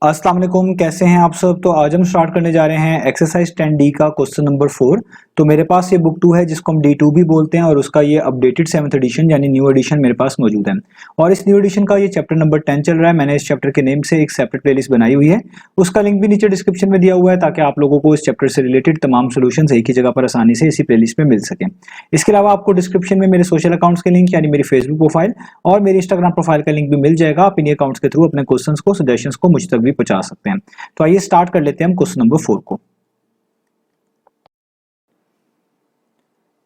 अस्सलाम वालेकुम, कैसे हैं आप सब। तो आज हम स्टार्ट करने जा रहे हैं एक्सरसाइज 10D का क्वेश्चन नंबर 4। तो मेरे पास ये बुक 2 है जिसको हम D2 भी बोलते हैं और उसका ये अपडेटेड 7th एडिशन यानी न्यू एडिशन मेरे पास मौजूद है। और इस न्यू एडिशन का ये चैप्टर नंबर 10 चल रहा है। मैंने इस चैप्टर के नेम से एक सेपरेट प्लेलिस्ट बनाई हुई है, उसका लिंक भी नीचे डिस्क्रिप्शन में दिया हुआ है ताकि आप लोगों को इस चैप्टर से रिलेटेड तमाम सोल्यूशन एक ही जगह पर आसानी से इसी प्लेलिस्ट में मिल सके। इसके अलावा आपको डिस्क्रिप्शन में मेरे सोशल अकाउंट्स के लिंक यानी मेरी फेसबुक प्रोफाइल और मेरी इंस्टाग्राम प्रोफाइल का लिंक भी मिल जाएगा। आप इन्हीं अकाउंट्स के थ्रू अपने क्वेश्चंस को, सजेशंस को मुझ तक भी पहुंचा सकते हैं। तो आइए स्टार्ट कर लेते हैं हम क्वेश्चन नंबर 4 को।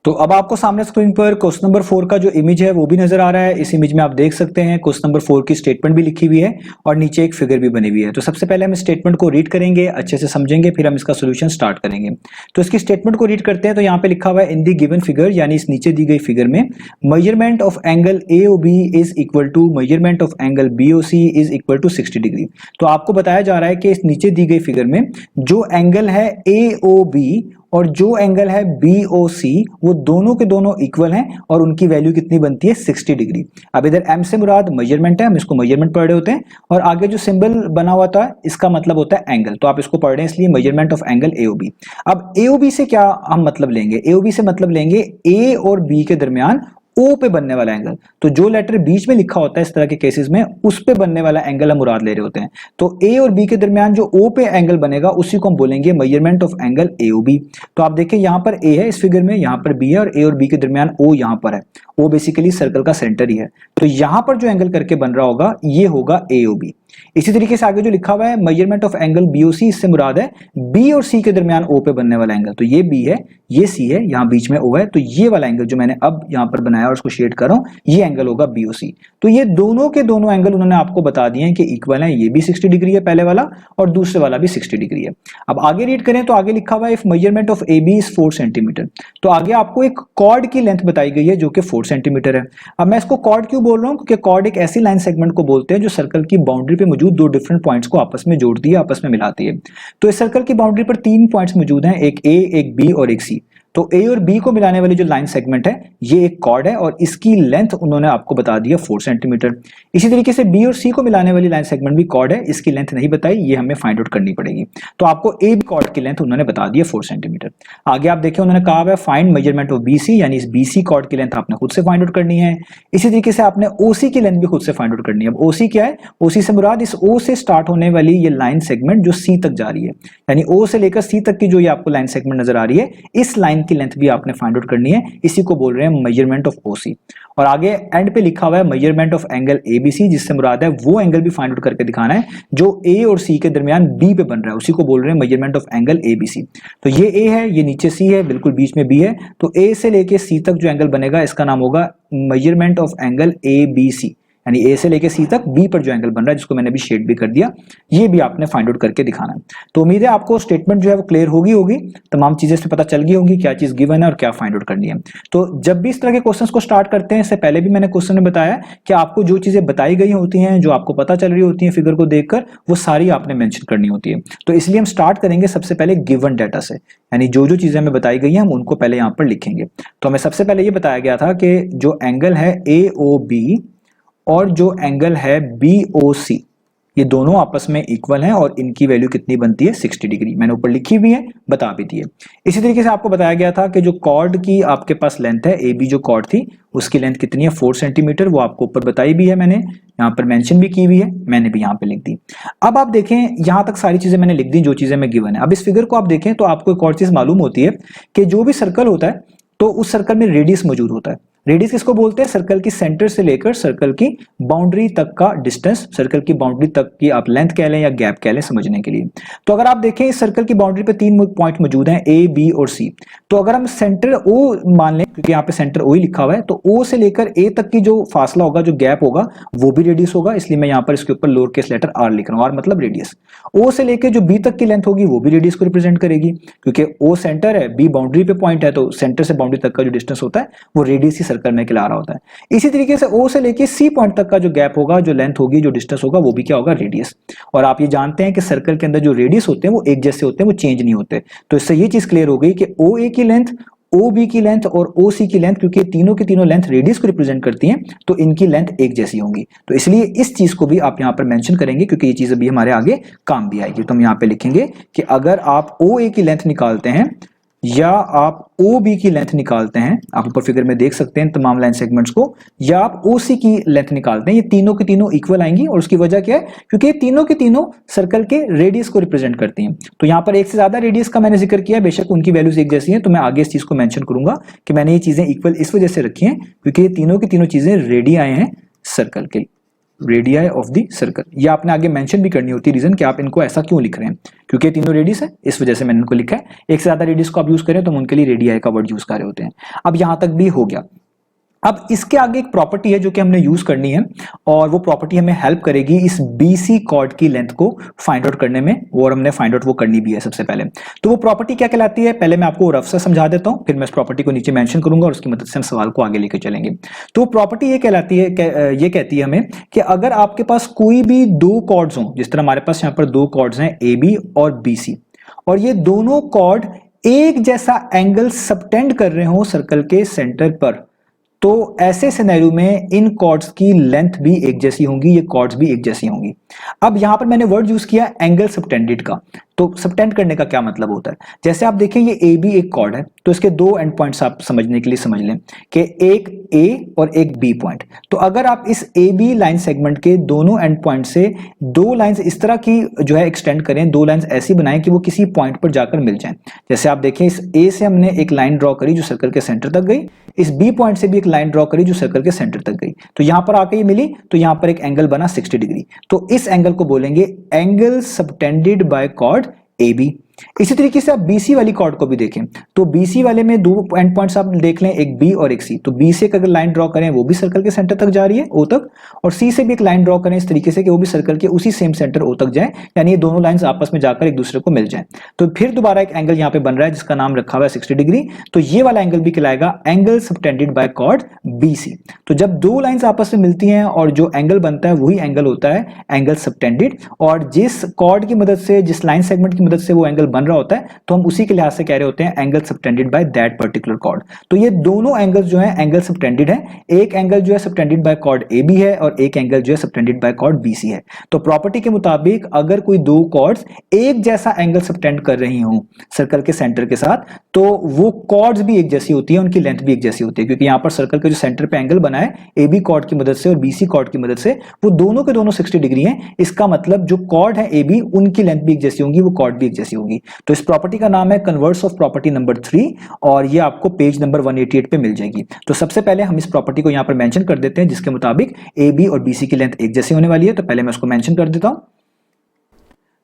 तो अब आपको सामने स्क्रीन पर क्वेश्चन नंबर 4 का जो इमेज है वो भी नजर आ रहा है। इस इमेज में आप देख सकते हैं क्वेश्चन नंबर 4 की स्टेटमेंट भी लिखी हुई है और नीचे एक फिगर भी बनी हुई है। तो सबसे पहले हम स्टेटमेंट को रीड करेंगे, अच्छे से समझेंगे, फिर हम इसका सोल्यूशन स्टार्ट करेंगे। तो इसकी स्टेटमेंट को रीड करते हैं। तो यहाँ पे लिखा हुआ है इन दी गिवन फिगर, यानी इस नीचे दी गई फिगर में measurement of angle AOB is equal to measurement of angle BOC is equal to 60 degree. तो आपको बताया जा रहा है कि इस नीचे दी गई फिगर में जो एंगल है AOB और जो एंगल है BOC वो दोनों के दोनों इक्वल हैं और उनकी वैल्यू कितनी बनती है 60 डिग्री। अब इधर M से मुराद मेजरमेंट है, हम इसको मेजरमेंट पढ़ रहे होते हैं और आगे जो सिंबल बना हुआ था इसका मतलब होता है एंगल, तो आप इसको पढ़ रहे हैं इसलिए मेजरमेंट ऑफ एंगल AOB। अब AOB से क्या हम मतलब लेंगे, AOB से मतलब लेंगे A और B के दरमियान O पे बनने वाला एंगल। तो जो लेटर बीच में लिखा होता है इस तरह के केसेस में उस पे बनने वाला एंगल हम मुराद ले रहे होते हैं। तो A और B के दरमियान जो O पे एंगल बनेगा उसी को हम बोलेंगे मेजरमेंट ऑफ एंगल AOB। तो आप देखिए यहाँ पर A है इस फिगर में, यहाँ पर B है और A और B के दरमियान O यहाँ पर है। O बेसिकली सर्कल का सेंटर ही है। तो यहाँ पर जो एंगल करके बन रहा होगा ये होगा AOB। इसी तरीके से आगे जो लिखा हुआ है मेजरमेंट ऑफ एंगल BOC, इससे मुराद है B और C के दरमियान O पे बनने वाला एंगल। तो ये B है, ये C है, यहाँ बीच में O है, तो ये वाला एंगल जो मैंने अब यहाँ पर बनाया और उसको शेड कर रहा हूँ ये एंगल होगा BOC। तो ये दोनों के दोनों एंगल उन्होंने आपको बता दिए हैं कि इक्वल है। ये भी 60 डिग्री है पहले वाला और दूसरे वाला भी 60 डिग्री है। अब आगे रीड करें तो आगे लिखा हुआ है if measurement of AB is 4 centimetre. तो आगे आपको एक कॉर्ड की लेंथ बताई गई है जो कि 4 सेंटीमीटर है। अब मैं इसको कॉर्ड क्यों बोल रहा हूँ, क्योंकि कॉर्ड एक ऐसी लाइन सेगमेंट को बोलते हैं जो सर्कल की बाउंड्री पे मौजूद दो डिफरेंट पॉइंट्स को आपस में जोड़ती है, आपस में मिलाती है। तो इस सर्कल की बाउंड्री पर 3 पॉइंट्स मौजूद हैं, एक A, एक B और एक C। तो A और B को मिलाने वाली जो लाइन सेगमेंट है ये एक कॉर्ड है और इसकी लेंथ उन्होंने आपको बता दिया 4 सेंटीमीटर। इसी तरीके से B और C को मिलाने वाली लाइन सेगमेंट भी कॉर्ड है, इसकी लेंथ नहीं बताई, ये हमें फाइंड आउट करनी पड़ेगी। तो आपको AB कॉर्ड की लेंथ उन्होंने बता दिया 4 सेंटीमीटर। आगे आप देखिए उन्होंने कहा है फाइंड मेजरमेंट ऑफ BC, यानी इस BC कॉर्ड की लेंथ आपने खुद से फाइंड आउट करनी है। इसी तरीके से आपने OC की लेंथ भी खुद से फाइंड आउट करनी है। अब OC क्या है, OC से मुराद इस O से स्टार्ट होने वाली ये लाइन सेगमेंट जो C तक जा रही है, यानी O से लेकर C तक की जो ये आपको लाइन सेगमेंट नजर आ रही है इस लाइन की लेंथ भी आपने फाइंड आउट करनी है। इसी को बोल रहे हैं मेजरमेंट ऑफ OC। और आगे एंड पे लिखा हुआ है मेजरमेंट ऑफ एंगल ABC, जिससे मुराद है वो एंगल भी फाइंड आउट करके दिखाना है जो A और C के दरमियान B पे बन रहा है, उसी को बोल रहे हैं मेजरमेंट ऑफ एंगल ABC। तो ये A है, ये नीचे C है, बिल्कुल बीच में B है। तो A से लेके C तक जो एंगल बनेगा इसका नाम होगा मेजरमेंट ऑफ एंगल ABC, यानी A से लेके C तक B पर जो एंगल बन रहा है जिसको मैंने अभी शेड भी कर दिया, ये भी आपने फाइंड आउट करके दिखाना है। तो उम्मीद है आपको स्टेटमेंट जो है वो क्लियर होगी, तमाम चीजें इसमें पता चल गई होंगी, क्या चीज गिवन है और क्या फाइंड आउट करनी है। तो जब भी इस तरह के क्वेश्चंस को स्टार्ट करते हैं, इससे पहले भी मैंने क्वेश्चन में बताया कि आपको जो चीजें बताई गई होती हैं, जो आपको पता चल रही होती है फिगर को देखकर, वो सारी आपने मेंशन करनी होती है। तो इसलिए हम स्टार्ट करेंगे सबसे पहले गिवन डाटा से, यानी जो जो चीजें हमें बताई गई हैं हम उनको पहले यहाँ पर लिखेंगे। तो हमें सबसे पहले ये बताया गया था कि जो एंगल है AOB और जो एंगल है BOC ये दोनों आपस में इक्वल हैं और इनकी वैल्यू कितनी बनती है 60 डिग्री। मैंने ऊपर लिखी हुई है, बता भी दी है। इसी तरीके से आपको बताया गया था कि जो कॉर्ड की आपके पास लेंथ है AB, जो कॉर्ड थी उसकी लेंथ कितनी है 4 सेंटीमीटर, वो आपको ऊपर बताई भी है, मैंने यहाँ पर मेंशन भी की हुई है, मैंने भी यहाँ पे लिख दी। अब आप देखें यहाँ तक सारी चीजें मैंने लिख दी जो चीजें मैं गिवन है। अब इस फिगर को आप देखें तो आपको एक और चीज मालूम होती है कि जो भी सर्कल होता है तो उस सर्कल में रेडियस मौजूद होता है। रेडियस किसको बोलते हैं, सर्कल की सेंटर से लेकर सर्कल की बाउंड्री तक का डिस्टेंस, सर्कल की बाउंड्री तक की आप लेंथ कह लें या गैप कह लें समझने के लिए। तो अगर आप देखें इस सर्कल की बाउंड्री पे 3 पॉइंट मौजूद हैं A, B और C। तो अगर हम सेंटर O मान लें, क्योंकि यहाँ पे सेंटर O ही लिखा हुआ है, तो O से लेकर A तक की जो फासला होगा, जो गैप होगा, वो भी रेडियस होगा, इसलिए मैं यहाँ पर इसके ऊपर लोअर केस लेटर R लिख रहा हूँ, R मतलब रेडियस। O से लेकर जो B तक की लेंथ होगी वो भी रेडियस को रिप्रेजेंट करेगी, क्योंकि O सेंटर है, B बाउंड्री पे पॉइंट है, तो सेंटर से बाउंड्री तक का जो डिस्टेंस होता है वो रेडियस ही सर्कल में कहला रहा होता है। इसी तरीके से O से लेके C पॉइंट तक का जो गैप होगा, जो लेंथ होगी, जो डिस्टेंस होगा, वो भी क्या होगा, रेडियस। और आप ये जानते हैं कि सर्कल के अंदर जो रेडियस होते हैं वो एक जैसे होते हैं, वो चेंज नहीं होते। तो इससे ये चीज क्लियर हो गई कि OA की लेंथ ओ बी की लेंथ और ओ सी की लेंथ, क्योंकि तीनों की तीनों लेंथ रेडियस को रिप्रेजेंट करती हैं, तो इनकी लेंथ एक जैसी होंगी। तो इसलिए इस चीज को भी आप यहाँ पर मेंशन करेंगे, क्योंकि ये चीज अभी हमारे आगे काम भी आएगी। तो हम यहाँ पे लिखेंगे कि अगर आप ओ ए की लेंथ निकालते हैं या आप ओ बी की लेंथ निकालते हैं, आप ऊपर फिगर में देख सकते हैं तमाम लाइन सेगमेंट्स को, या आप ओ सी की लेंथ निकालते हैं, ये तीनों की तीनों इक्वल आएंगी। और उसकी वजह क्या है? क्योंकि ये तीनों की तीनों सर्कल के रेडियस को रिप्रेजेंट करती हैं। तो यहाँ पर एक से ज्यादा रेडियस का मैंने जिक्र किया, बेशक उनकी वैल्यूज एक जैसी हैं, तो मैं आगे इस चीज को मेंशन करूंगा कि मैंने ये चीजें इक्वल इस वजह से रखी हैं क्योंकि ये तीनों की तीनों चीजें रेडियाई हैं सर्कल के, रेडियाई ऑफ द सर्कल। ये आपने आगे मेंशन भी करनी होती है रीजन कि आप इनको ऐसा क्यों लिख रहे हैं, क्योंकि तीनों रेडियस है, इस वजह से मैंने इनको लिखा है। एक से ज्यादा रेडियस को आप यूज करें तो हम उनके लिए रेडियाई का वर्ड यूज कर रहे होते हैं। अब यहां तक भी हो गया। अब इसके आगे एक प्रॉपर्टी है जो कि हमने यूज करनी है, और वो प्रॉपर्टी हमें हेल्प करेगी इस बीसी कॉर्ड की लेंथ को फाइंड आउट करने में, और हमने फाइंड आउट वो करनी भी है सबसे पहले। तो वो प्रॉपर्टी क्या कहलाती है, पहले मैं आपको रफ से समझा देता हूं, फिर मैं इस प्रॉपर्टी को नीचे मेंशन करूंगा और उसकी मदद से हम सवाल को आगे लेकर चलेंगे। तो वो प्रॉपर्टी ये कहलाती है, ये कहती है हमें कि अगर आपके पास कोई भी दो कॉर्ड्स हों, जिस तरह हमारे पास यहाँ पर दो कॉर्ड्स हैं ए बी और बी सी, और ये दोनों कॉर्ड एक जैसा एंगल सबटेंड कर रहे हो सर्कल के सेंटर पर, तो ऐसे सिनेरियो में इन कॉर्ड्स की लेंथ भी एक जैसी होंगी, ये कॉर्ड्स भी एक जैसी होंगी। अब यहां पर मैंने वर्ड यूज किया एंगल सबटेंडेड का। तो सबटेंड करने का क्या मतलब होता है? जैसे आप देखें ये ए बी एक कॉर्ड है, तो इसके दो एंड पॉइंट्स आप समझने के लिए समझ लें कि एक ए और एक बी पॉइंट। तो अगर आप इस ए बी लाइन सेगमेंट के दोनों एंड पॉइंट से दो लाइंस इस तरह की जो है एक्सटेंड करें, दो लाइंस ऐसी बनाएं कि वो किसी पॉइंट पर जाकर मिल जाएं। जैसे आप देखें इस ए से हमने एक लाइन ड्रॉ करी जो सर्कल के सेंटर तक गई, इस बी पॉइंट से भी एक लाइन ड्रॉ करी जो सर्कल के सेंटर तक गई, तो यहां पर आके ये मिली, तो यहां पर एक एंगल बना 60 डिग्री। तो इस एंगल को बोलेंगे angle subtended by chord A B. इसी तरीके से आप बीसी वाली कॉर्ड को भी देखें, तो बीसी वाले में दो एंड पॉइंट्स आप देख लें, एक बी और एक सी। तो बी से अगर लाइन ड्रॉ करें वो भी सर्कल के सेंटर तक जा रही है ओ तक, और सी से भी एक लाइन ड्रॉ करें इस तरीके से कि वो भी सर्कल के उसी सेम सेंटर ओ तक जाए, यानी ये दोनों लाइंस आपस में जाकर एक दूसरे को मिल जाए। तो फिर दोबारा एक एंगल यहाँ पे बन रहा है जिसका नाम रखा हुआ है 60 डिग्री। तो ये वाला एंगल भी कहलाएगा angle subtended by chord BC. तो जब दो लाइंस आपस में मिलती हैं और जो एंगल बनता है वही एंगल होता है एंगल सबटेंडेड, और जिस कॉर्ड की मदद से, जिस लाइन सेगमेंट की मदद से वो एंगल बन रहा होता है, तो हम उसी के लिहाज से कह रहे होते हैं angle subtended by that particular chord. तो ये दोनों एंगल्स जो हैं एंगल सबटेंडेड हैं। एक एंगल जो है subtended by chord A B है और एक एंगल जो है subtended by chord B C है। तो प्रॉपर्टी के मुताबिक अगर कोई दो कॉर्ड्स एक जैसा एंगल सबटेंड कर रही हों सर्कल के सेंटर के साथ, तो वो कॉर्ड्स भी एक जैसी होती है, उनकी लेंथ भी एक जैसी होती है, क्योंकि यहां पर सर्कल के जो सेंटर पे एंगल बना है ए बी कॉर्ड की मदद से और बी सी कॉर्ड की मदद से, वो दोनों के दोनों 60 डिग्री हैं। इसका मतलब जो कॉर्ड है ए बी उनकी लेंथ भी एक जैसी होगी, वो कॉर्ड भी एक जैसी होगी। तो इस प्रॉपर्टी का नाम है कन्वर्स ऑफ प्रॉपर्टी नंबर 3, और ये आपको पेज नंबर 188 पे मिल जाएगी। तो सबसे पहले हम इस प्रॉपर्टी को यहां पर मेंशन कर देते हैं जिसके मुताबिक ए बी और बी सी की लेंथ एक जैसी होने वाली है। तो पहले मैं उसको मेंशन कर देता हूं।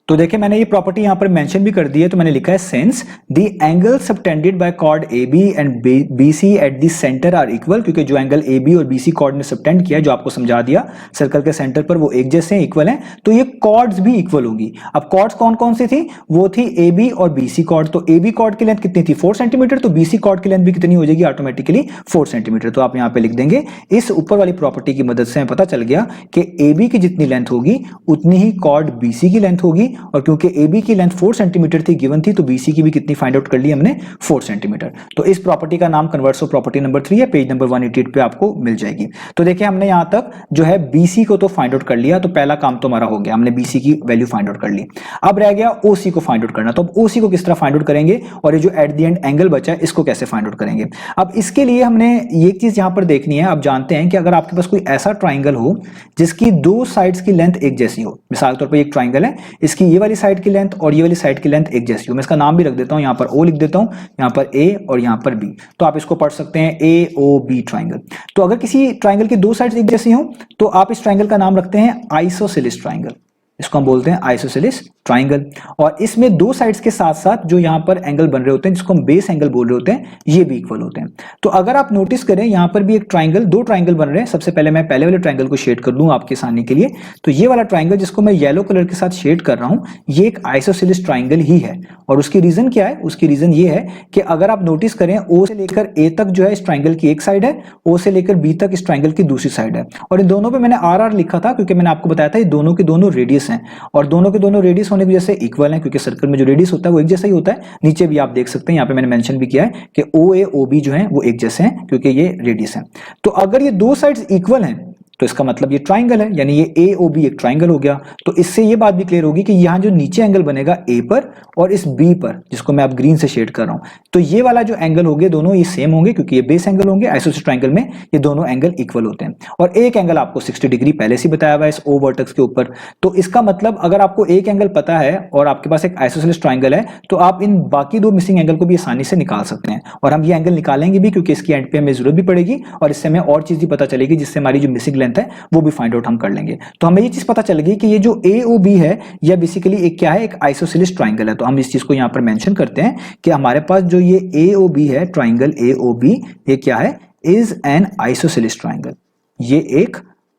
तो देखिए मैंने ये प्रॉपर्टी यहां पर मेंशन भी कर दी है, तो मैंने लिखा है since the angle subtended by chord A B and B C at the centre are equal, क्योंकि जो एंगल ए बी और बी सी कॉर्ड ने सबटेंड किया जो आपको समझा दिया सर्कल के सेंटर पर, वो एक जैसे हैं, इक्वल हैं, तो ये कॉर्ड्स भी इक्वल होगी। अब कॉर्ड्स कौन कौन सी थी? वो थी ए बी और बी सी कॉर्ड। तो ए बी कॉर्ड की लेंथ कितनी थी? 4 सेंटीमीटर। तो बी सी कॉर्ड की लेंथ भी कितनी हो जाएगी ऑटोमेटिकली? 4 सेंटीमीटर। तो आप यहां पे लिख देंगे। इस ऊपर वाली प्रॉपर्टी की मदद से हमें पता चल गया कि ए बी की जितनी लेंथ होगी उतनी ही कॉर्ड बी सी की लेंथ होगी, और क्योंकि ए बी की लेंथ 4 सेंटीमीटर थी गिवन थी, तो बीसी की भी कितनी फाइंड आउट कर ली हमने? 4 सेंटीमीटर। तो इस प्रॉपर्टी का नाम कन्वर्स ऑफ प्रॉपर्टी नंबर 3 है, पेज नंबर 188 पे आपको मिल जाएगी। तो देखिए हमने यहां तक जो है बीसी को तो फाइंड आउट कर लिया, तो पहला काम तो हमारा हो गया, हमने बीसी की वैल्यू फाइंड आउट कर ली। अब रह गया ओसी को फाइंड आउट करना। तो अब ओसी को किस तरह फाइंड आउट करेंगे, और ये जो एट द एंड एंगल बचा है इसको कैसे फाइंड आउट करेंगे? अब इसके लिए हमने ये चीज यहां पर देखनी है। आप जानते हैं कि अगर आपके पास कोई ऐसा ट्राइंगल हो जिसकी दो साइड्स की लेंथ एक जैसी हो, मिसाल के तौर पर एक ट्राइंगल है, इसकी ये वाली साइड की लेंथ और ये वाली साइड की लेंथ एक जैसी हो, मैं इसका नाम भी रख देता हूं, यहां पर ओ लिख देता हूं, यहां पर ए और यहां पर बी, तो आप इसको पढ़ सकते हैं ए ओ बी ट्राइंगल। तो अगर किसी ट्राइंगल की दो साइड्स एक जैसी हो तो आप इस ट्राइंगल का नाम रखते हैं आइसोसेलेस ट्राइंगल, इसको हम बोलते हैं आइसोसेलेस ट्राइंगल। और इसमें दो साइड्स के साथ साथ जो यहां पर एंगल बन रहे होते हैं जिसको हम बेस एंगल बोल रहे होते हैं, ये भी इक्वल होते हैं। तो अगर आप नोटिस करें यहां पर भी एक ट्राइंगल, दो ट्राइंगल बन रहे हैं। सबसे पहले मैं पहले वाले ट्राइंगल को शेड कर लूं आपके आसानी के लिए। तो ये वाला ट्राइंगल जिसको मैं येलो कलर के साथ शेड कर रहा हूं, ये एक आइसोसेलेस ट्राइंगल ही है। और उसकी रीजन क्या है? उसकी रीजन ये है कि अगर आप नोटिस करें ओ से लेकर ए तक जो है इस ट्राइंगल की एक साइड है, ओ से लेकर बी तक इस ट्राइंगल की दूसरी साइड है। और इन दोनों पे मैंने आर आर लिखा था क्योंकि मैंने आपको बताया था ये दोनों के दोनों रेडियस हैं, और दोनों के दोनों रेडियस होने होने की वजह से इक्वल है, क्योंकि सर्कल में जो रेडियस होता है वो एक जैसा ही होता है। नीचे भी आप देख सकते हैं, यहाँ पे मैंने मेंशन भी किया है कि OA OB जो है वो एक जैसे हैं क्योंकि ये रेडियस है। तो अगर ये दो साइड्स इक्वल हैं तो इसका मतलब ये ट्राइंगल है, यानी ये AOB एक ट्राइंगल हो गया। तो इससे ये बात भी क्लियर होगी कि यहाँ जो नीचे एंगल बनेगा A पर और इस B पर, जिसको मैं अब ग्रीन से शेड कर रहा हूँ, तो ये वाला जो एंगल होंगे दोनों ये सेम होंगे क्योंकि ये बेस एंगल होंगे। आइसोसेलेस ट्राइंगल में ये दोनों एंगल इक्वल होते हैं और एक एंगल आपको 60 डिग्री पहले से बताया हुआ है इस O वर्टेक्स के ऊपर। तो इसका मतलब अगर आपको एक एंगल पता है और आपके पास एक आइसोसेलेस ट्राइंगल है तो आप इन बाकी दो मिसिंग एंगल को भी आसानी से निकाल सकते हैं। और हम ये एंगल निकालेंगे भी क्योंकि इसकी एंड पे हमें जरूरत भी पड़ेगी और इससे हमें और चीज भी पता चलेगी जिससे हमारी जो मिसिंग लेंथ है वो भी फाइंड आउट हम कर लेंगे। तो हमें ये चीज पता चल गई कि ये जो AOB है यह बेसिकली एक क्या है, एक आइसोसेलेस ट्राइंगल है। तो हम इस चीज को यहां पर मेंशन करते हैं कि हमारे पास जो ये AOB है, ट्राइंगल AOB, ये क्या है, इज एन आइसोसेलेस ट्राइंगल। ये एक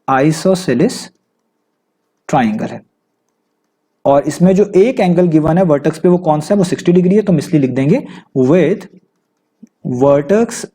आइसोसेलेस ट्राइंगल है और इसमें जो एक एंगल गिवन है वर्टेक्स पे वो कौन सा है, वो 60 डिग्री है। तो हम इसलिए लिख देंगे विद वर्टेक्स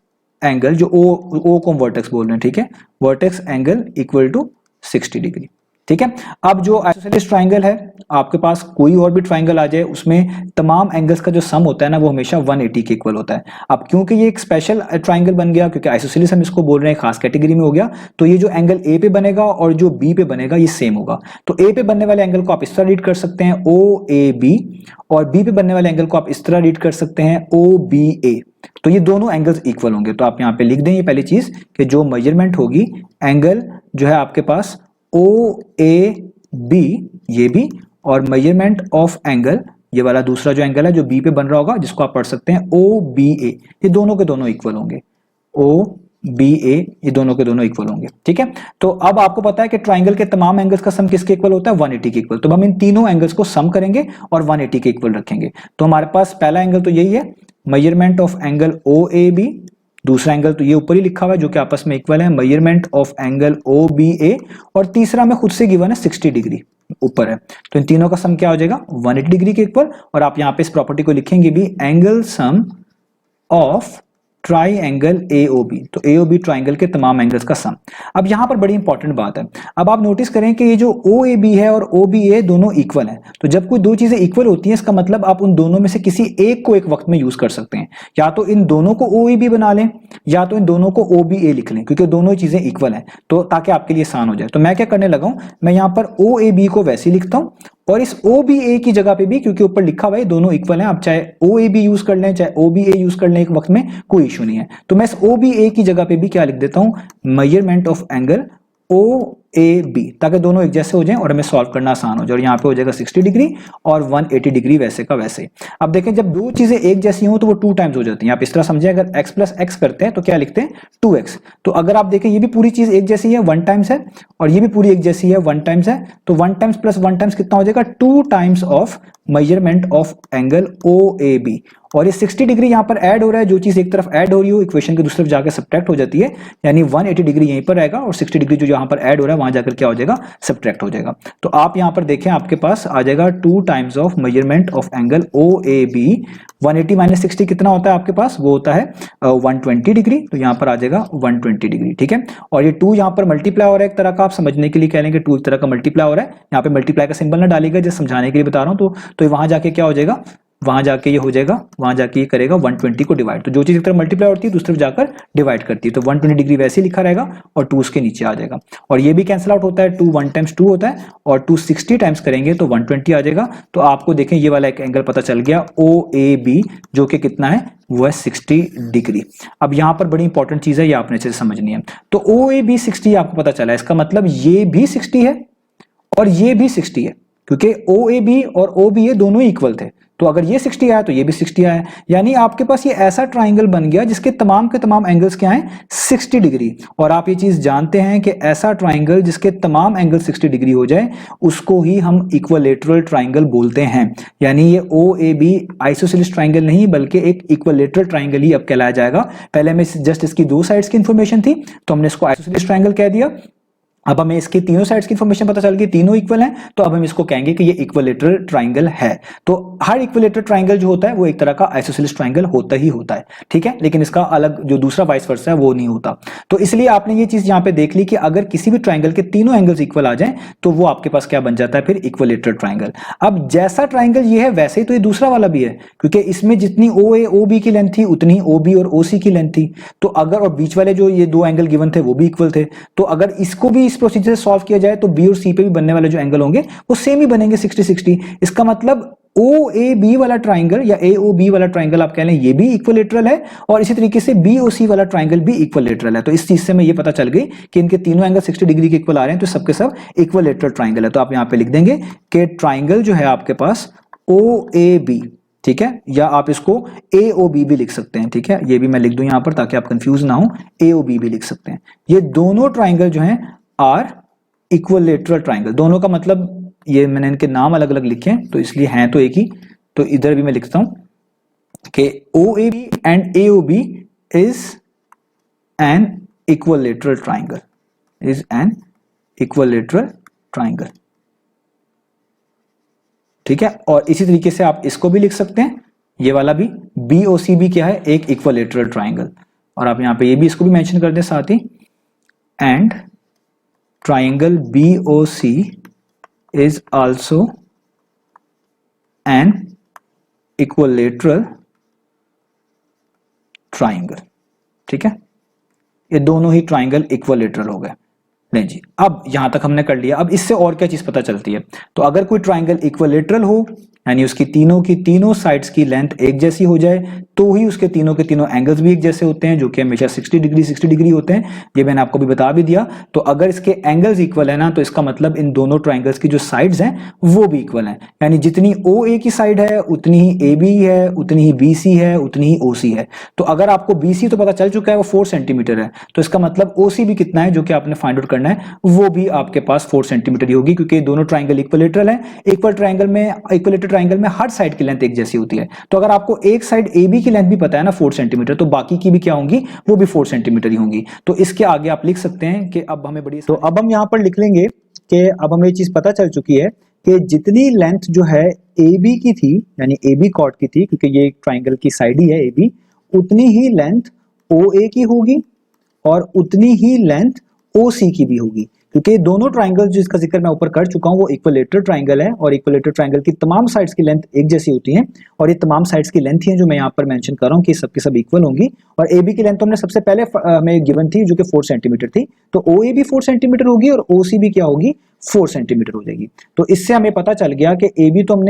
एंगल, जो ओ को हम वर्टेक्स बोल रहे हैं, ठीक है, vertex angle equal to 60 degree. ठीक है, अब जो आइसोसेलेस ट्राइंगल है, आपके पास कोई और भी ट्राइंगल आ जाए उसमें तमाम एंगल्स का जो सम होता है ना वो हमेशा 180 के इक्वल होता है। अब क्योंकि ये एक स्पेशल ट्राइंगल बन गया, क्योंकि आइसोसेलेस हम इसको बोल रहे हैं, खास कैटेगरी में हो गया, तो ये जो एंगल A पे बनेगा और जो B पे बनेगा ये सेम होगा। तो A पे बनने वाले एंगल को आप इस तरह रीड कर सकते हैं OAB और B पे बनने वाले एंगल को आप इस तरह रीड कर सकते हैं OBA। तो ये दोनों एंगल्स इक्वल होंगे। तो आप यहाँ पे लिख दें ये पहली चीज कि जो मेजरमेंट होगी एंगल जो है आपके पास OAB ये भी, और मेजरमेंट ऑफ एंगल ये वाला दूसरा जो एंगल है जो B पे बन रहा होगा जिसको आप पढ़ सकते हैं OBA, ये दोनों के दोनों इक्वल होंगे। OBA ये दोनों के दोनों इक्वल होंगे। ठीक है, तो अब आपको पता है कि ट्राइंगल के तमाम एंगल्स का सम किसके इक्वल होता है, 180 के इक्वल। तो हम इन तीनों एंगल्स को सम करेंगे और 180 के इक्वल रखेंगे। तो हमारे पास पहला एंगल तो यही है, मेजरमेंट ऑफ एंगल OAB, दूसरा एंगल तो ये ऊपर ही लिखा हुआ है जो कि आपस में इक्वल है, मेजरमेंट ऑफ एंगल OBA, और तीसरा में खुद से गिवन है 60 डिग्री ऊपर है। तो इन तीनों का सम क्या हो जाएगा, 180 डिग्री के इक्वल। और आप यहाँ पे इस प्रॉपर्टी को लिखेंगे भी, angle sum of triangle AOB, तो AOB ट्राइंगल के तमाम एंगल्स का सम। अब यहां पर बड़ी इंपॉर्टेंट बात है, अब आप नोटिस करें कि ये जो OAB है और OBA दोनों इक्वल हैं। तो जब कोई दो चीजें इक्वल होती हैं इसका मतलब आप उन दोनों में से किसी एक को एक वक्त में यूज कर सकते हैं। या तो इन दोनों को OAB बना लें या तो इन दोनों को OBA लिख लें, क्योंकि दोनों चीजें इक्वल हैं, तो ताकि आपके लिए आसान हो जाए। तो मैं क्या करने लगा हूं, मैं यहां पर OAB को वैसे ही लिखता हूं और इस OBA की जगह पे भी, क्योंकि ऊपर लिखा हुआ है दोनों इक्वल हैं, आप चाहे OAB यूज कर लें चाहे OBA यूज कर लें एक वक्त में, कोई इशू नहीं है। तो मैं इस OBA की जगह पे भी क्या लिख देता हूं, मेजरमेंट ऑफ एंगल OAB, ताकि दोनों एक जैसे हो जाएं और हमें सॉल्व करना आसान हो जाए। और यहाँ पे हो जाएगा 60 डिग्री और 180 डिग्री वैसे का वैसे ही। अब देखें जब दो चीजें एक जैसी हो तो वो 2 टाइम्स हो जाती हैं। आप इस तरह समझें, अगर x प्लस x करते हैं तो क्या लिखते हैं 2x। तो अगर आप देखें ये भी पूरी चीज एक जैसी है 1 टाइम्स है और ये भी पूरी एक जैसी है 1 टाइम्स है, तो 1 टाइम्स प्लस 1 टाइम्स कितना हो जाएगा, 2 times of measurement of angle OAB। और ये 60 डिग्री यहाँ पर ऐड हो रहा है, जो चीज एक तरफ ऐड हो रही हो इक्वेशन की दूसरी तरफ जाकर सब्ट्रैक्ट हो जाती है, यानी 180 डिग्री यहीं पर आएगा और 60 डिग्री जो यहाँ पर ऐड हो रहा है वहां जाकर क्या हो जाएगा, सब्ट्रैक्ट हो जाएगा। तो आप यहाँ पर देखें आपके पास आ जाएगा 2 times of measurement of angle OAB। 180 minus 60 कितना होता है आपके पास, वो होता है 120 डिग्री। तो यहाँ पर आ जाएगा 120 डिग्री। ठीक है, और ये 2 यहाँ पर मल्टीप्लाई हो रहा है एक तरह का, आप समझने के लिए कह लेंगे 2 एक तरह का मल्टीप्लाई हो रहा है। यहाँ पे मल्टीप्लाई का सिंबल ना डालिएगा, जैसे समझाने के लिए बता रहा हूँ। तो वहां जाके क्या हो जाएगा, वहां जाके ये हो जाएगा, वहां जाके ये करेगा 120 को डिवाइड। तो जो चीज एक तरफ मल्टीप्लाई होती है दूसरी तरफ जाकर डिवाइड करती है। तो 120 डिग्री वैसे लिखा रहेगा और 2 उसके नीचे आ जाएगा। और ये भी कैंसिल आउट होता है, 2 1 टाइम्स 2 होता है और 2 60 टाइम्स करेंगे तो 120 आ जाएगा। तो आपको देखें ये वाला एक एंगल पता चल गया OAB, जो कि कितना है, वो है 60 डिग्री। अब यहां पर बड़ी इंपॉर्टेंट चीज है, ये आपने अच्छे से समझनी है। तो OAB 60 आपको पता चला, इसका मतलब ये भी 60 है और ये भी 60 है, क्योंकि OAB और OBA दोनों ही इक्वल थे। तो अगर ये 60 आया तो ये भी 60 आया, यानी आपके पास ये ऐसा ट्राइंगल बन गया जिसके तमाम के तमाम एंगल्स क्या हैं, 60 डिग्री। और आप ये चीज जानते हैं कि ऐसा ट्राइंगल जिसके तमाम एंगल 60 डिग्री हो जाए उसको ही हम इक्विलेटरल ट्राइंगल बोलते हैं। यानी ये OAB आइसोसेलेस ट्राइंगल नहीं बल्कि एक इक्विलेटरल ट्राइंगल ही अब कहलाया जाएगा। पहले में जस्ट इसकी 2 साइड्स की इंफॉर्मेशन थी तो हमने इसको आइसोसेलेस ट्राइंगल कह दिया, अब हमें इसकी तीनों साइड्स की इंफॉर्मेशन पता चल गई, तीनों इक्वल हैं, तो अब हम इसको कहेंगे कि ये इक्विलेटरल ट्राइंगल है। तो हर इक्विलेटरल ट्राइंगल जो होता है वो एक तरह का आइसोसेलेस ट्राइंगल होता ही होता है, ठीक है, लेकिन इसका अलग जो दूसरा वाइस वर्सा है वो नहीं होता। तो इसलिए आपने ये चीज यहाँ पे देख ली कि अगर किसी भी ट्राइंगल के तीनों एंगल्स इक्वल आ जाएं तो वो आपके पास क्या बन जाता है, फिर इक्विलेटरल ट्राइंगल। अब जैसा ट्राइंगल ये है वैसे ही तो ये दूसरा वाला भी है, क्योंकि इसमें जितनी ओ ए ओ बी की लेंथ थी उतनी ओ बी और ओ सी की लेंथ थी। तो अगर, और बीच वाले जो ये दो एंगल गिवन थे वो भी इक्वल थे, तो अगर इसको भी इस प्रोसीजर से सॉल्व किया जाए तो बी और सी पे भी बनने वाले जो एंगल होंगे वो सेम ही बनेंगे 60-60। इसका मतलब ओ ए बी वाला ट्राइंगल या ए ओ बी वाला ट्राइंगल आप कह लें ये भी इक्विलेटरल है, और इसी तरीके से बी ओ सी वाला ट्राइंगल भी इक्विलेटरल है। तो इस चीज से हमें ये पता चल गई कि इनके तीनों एंगल 60 डिग्री के इक्वल आ रहे हैं, तो सबके सब इक्विलेटरल ट्राइंगल है। तो आप यहां पे लिख देंगे कि ट्राइंगल जो है आपके पास ओ ए बी, ठीक है, या आप इसको ए ओ बी भी लिख सकते हैं, ठीक है, ये भी मैं लिख दूं यहां पर ताकि आप कंफ्यूज ना हो, ए ओ बी भी लिख सकते हैं। ये दोनों ट्राइंगल जो हैं आर इक्विलेटरल ट्राइंगल। दोनों का मतलब, ये मैंने इनके नाम अलग अलग लिखे हैं तो इसलिए हैं तो एक ही, तो इधर भी मैं लिखता हूं कि O A B and A O B is an equilateral triangle, is an equilateral triangle, ठीक है। और इसी तरीके से आप इसको भी लिख सकते हैं, ये वाला भी बी ओ सी भी क्या है, एक इक्विलेटरल ट्राइंगल। और आप यहां पे ये भी इसको भी मेंशन कर दें साथ ही, and triangle B O C is also an equilateral triangle, ठीक है, ये दोनों ही ट्राइंगल इक्विलेटरल हो गए। नहीं जी, अब यहां तक हमने कर लिया। अब इससे और क्या चीज पता चलती है, तो अगर कोई ट्राइंगल इक्विलेटरल हो यानी उसकी तीनों की तीनों साइड्स की लेंथ एक जैसी हो जाए तो ही उसके तीनों के तीनों एंगल्स भी एक जैसे होते हैं, जो कि हमेशा 60 डिग्री होते हैं। ये मैंने आपको भी बता भी दिया। तो अगर इसके एंगल्स इक्वल है ना, तो इसका मतलब इन दोनों ट्राइंगल्स की जो साइड्स हैं वो भी इक्वल हैं, यानी जितनी ओ ए की साइड है उतनी ही ए बी है, उतनी ही बी सी है, उतनी ही ओ सी है। तो अगर आपको बी सी तो पता चल चुका है वो 4 सेंटीमीटर है, तो इसका मतलब ओ सी भी कितना है जो कि आपने फाइंड आउट करना है, वो भी आपके पास 4 सेंटीमीटर ही होगी, क्योंकि दोनों ट्राइंगल इक्विलेटरल है। इक्विलेटरल ट्राइंगल में हर साइड की लेंथ एक जैसी होती है। तो अगर आपको एक साइड ए बी की लेंथ भी पता है ना 4 सेंटीमीटर, तो बाकी की भी क्या होंगी, वो भी 4 सेंटीमीटर ही होंगी। तो इसके आगे आप लिख सकते हैं कि अब हमें बड़ी, तो अब हम यहां पर लिख लेंगे कि अब हमें ये चीज पता चल चुकी है कि जितनी लेंथ जो है ए बी की थी, यानी ए बी कॉर्ड की थी, क्योंकि ये ट्राइंगल की साइड ही है ए बी, उतनी ही लेंथ ओ ए की होगी और उतनी ही लेंथ ओ सी की भी होगी, क्योंकि दोनों ट्राइंगल जिसका जिक्र मैं ऊपर कर चुका हूं वो इक्विलेटरल ट्राइंगल है, और इक्विलेटरल ट्राइंगल की तमाम साइड्स की लेंथ एक जैसी होती हैं, और ये तमाम साइड्स की लेंथ ही है जो मैं यहाँ पर मेंशन कर रहा हूँ कि सबकी सब इक्वल होंगी। और ए बी की लेंथ तो हमने सबसे पहले हमें गिवन थी जो कि 4 सेंटीमीटर थी, तो ओ ए भी 4 सेंटीमीटर होगी और ओ सी भी क्या होगी, 4 सेंटीमीटर हो जाएगी। तो इससे हमें पता चल गया कि ए बी तो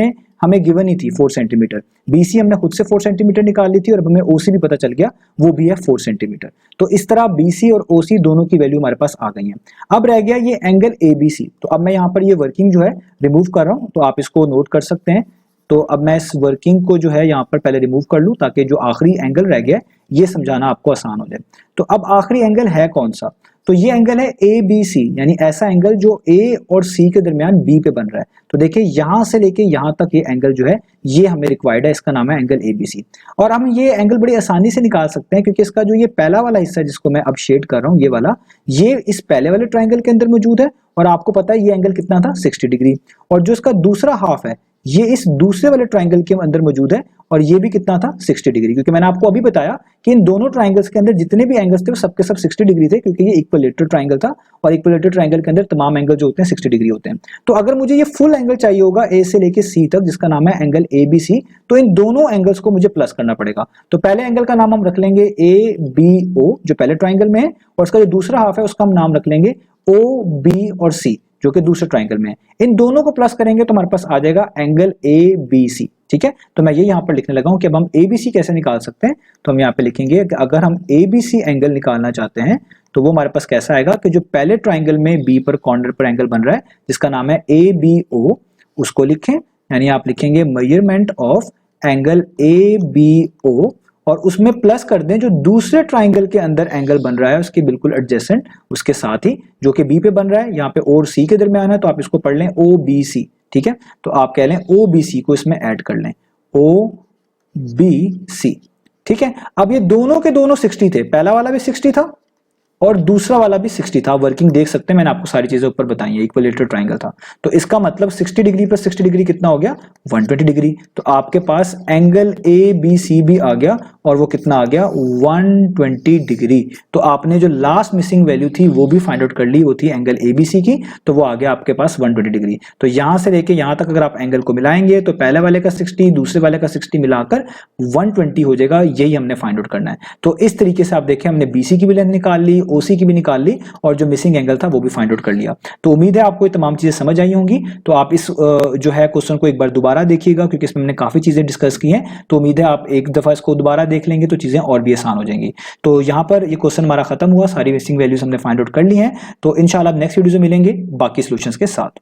हमें गिवन ही थी 4 सेंटीमीटर, बीसी हमने खुद से 4 सेंटीमीटर निकाल ली थी, और हमें ओसी भी पता चल गया वो भी है 4 सेंटीमीटर। तो इस तरह बीसी और ओसी दोनों की वैल्यू हमारे पास आ गई है। अब रह गया ये एंगल एबीसी। तो अब मैं यहाँ पर ये वर्किंग जो है रिमूव कर रहा हूँ, तो आप इसको नोट कर सकते हैं। तो अब मैं इस वर्किंग को जो है यहाँ पर पहले रिमूव कर लूँ ताकि जो आखिरी एंगल रह गया ये समझाना आपको आसान हो जाए। तो अब आखिरी एंगल है कौन सा, तो ये एंगल है ए बी सी, यानी ऐसा एंगल जो ए और सी के दरमियान बी पे बन रहा है। तो देखिए यहां से लेके यहां तक ये एंगल जो है ये हमें रिक्वायर्ड है, इसका नाम है एंगल ए बी सी। और हम ये एंगल बड़ी आसानी से निकाल सकते हैं क्योंकि इसका जो ये पहला वाला हिस्सा है जिसको मैं अब शेड कर रहा हूँ ये वाला, ये इस पहले वाले ट्राइंगल के अंदर मौजूद है, और आपको पता है ये एंगल कितना था 60 डिग्री, और जो इसका दूसरा हाफ है ये इस दूसरे वाले ट्राइंगल के अंदर मौजूद है, और ये भी कितना था 60 डिग्री, क्योंकि मैंने आपको अभी बताया कि इन दोनों ट्राइंगल्स के अंदर जितने भी एंगल्स थे वो सबके सब 60 डिग्री थे, क्योंकि ये इक्विलेटरल ट्राइंगल था, और इक्विलेटरल ट्राइंगल के अंदर तमाम एंगल जो होते हैं 60 डिग्री होते हैं। तो अगर मुझे ये फुल एंगल चाहिए होगा ए से लेके सी तक जिसका नाम है एंगल ए बी सी, तो इन दोनों एंगल्स को मुझे प्लस करना पड़ेगा। तो पहले एंगल का नाम हम रख लेंगे ए बी ओ जो पहले ट्राइंगल में है, और उसका जो दूसरा हाफ है उसका हम नाम रख लेंगे ओ बी और सी जो कि दूसरे ट्राइंगल में है। इन दोनों को प्लस करेंगे तो हमारे पास आ जाएगा एंगल ए बी सी। ठीक है, तो मैं ये यहां पर लिखने लगा हूं कि अब हम ए बी सी कैसे निकाल सकते हैं। तो हम यहाँ पे लिखेंगे कि अगर हम ए बी सी एंगल निकालना चाहते हैं तो वो हमारे पास कैसा आएगा कि जो पहले ट्राइंगल में बी पर कॉर्नर पर एंगल बन रहा है जिसका नाम है ए बी ओ, उसको लिखें, यानी आप लिखेंगे measurement of angle A B O, और उसमें प्लस कर दें जो दूसरे ट्राइंगल के अंदर एंगल बन रहा है उसके बिल्कुल एडजेसेंट उसके साथ ही, जो कि बी पे बन रहा है, यहाँ पे और सी के दरमियान है, तो आप इसको पढ़ लें ओ बी सी। ठीक है, तो आप कह लें ओ बी सी को इसमें ऐड कर लें, ओ बी सी। ठीक है, अब ये दोनों के दोनों 60 थे, पहला वाला भी 60 था और दूसरा वाला भी 60 था। वर्किंग देख सकते हैं, मैंने आपको सारी चीजें ऊपर बताई है, इक्विलेटरल ट्राइंगल था। तो इसका मतलब 60 डिग्री प्लस 60 डिग्री कितना हो गया, 120 डिग्री। तो आपके पास एंगल ए बी सी भी आ गया और वो कितना आ गया, 120 डिग्री। तो आपने जो लास्ट मिसिंग वैल्यू थी वो भी फाइंड आउट कर ली, वो थी एंगल ए बी सी की, तो वो आ गया आपके पास 120 डिग्री। तो यहां से लेके यहां तक अगर आप एंगल को मिलाएंगे तो पहले वाले का 60 दूसरे वाले का 60 मिलाकर 120 हो जाएगा, यही हमने फाइंड आउट करना है। तो इस तरीके से आप देखें, हमने बीसी की भी लेंथ निकाल ली, ओसी की भी निकाल ली और जो मिसिंग एंगल था वो भी फाइंड आउट कर लिया। तो उम्मीद है आपको ये तमाम चीजें समझ आई होंगी। तो आप इस जो है क्वेश्चन को एक बार दोबारा देखिएगा, क्योंकि इसमें हमने काफी चीजें डिस्कस की हैं। तो उम्मीद है आप एक दफा इसको दोबारा देख लेंगे तो चीजें और भी आसान हो जाएंगी। तो यहाँ पर ये क्वेश्चन हमारा खत्म हुआ, सारी मिसिंग वैल्यूज हमने फाइंड आउट कर ली हैं। तो इंशाल्लाह नेक्स्ट वीडियो में मिलेंगे बाकी सॉल्यूशंस के साथ।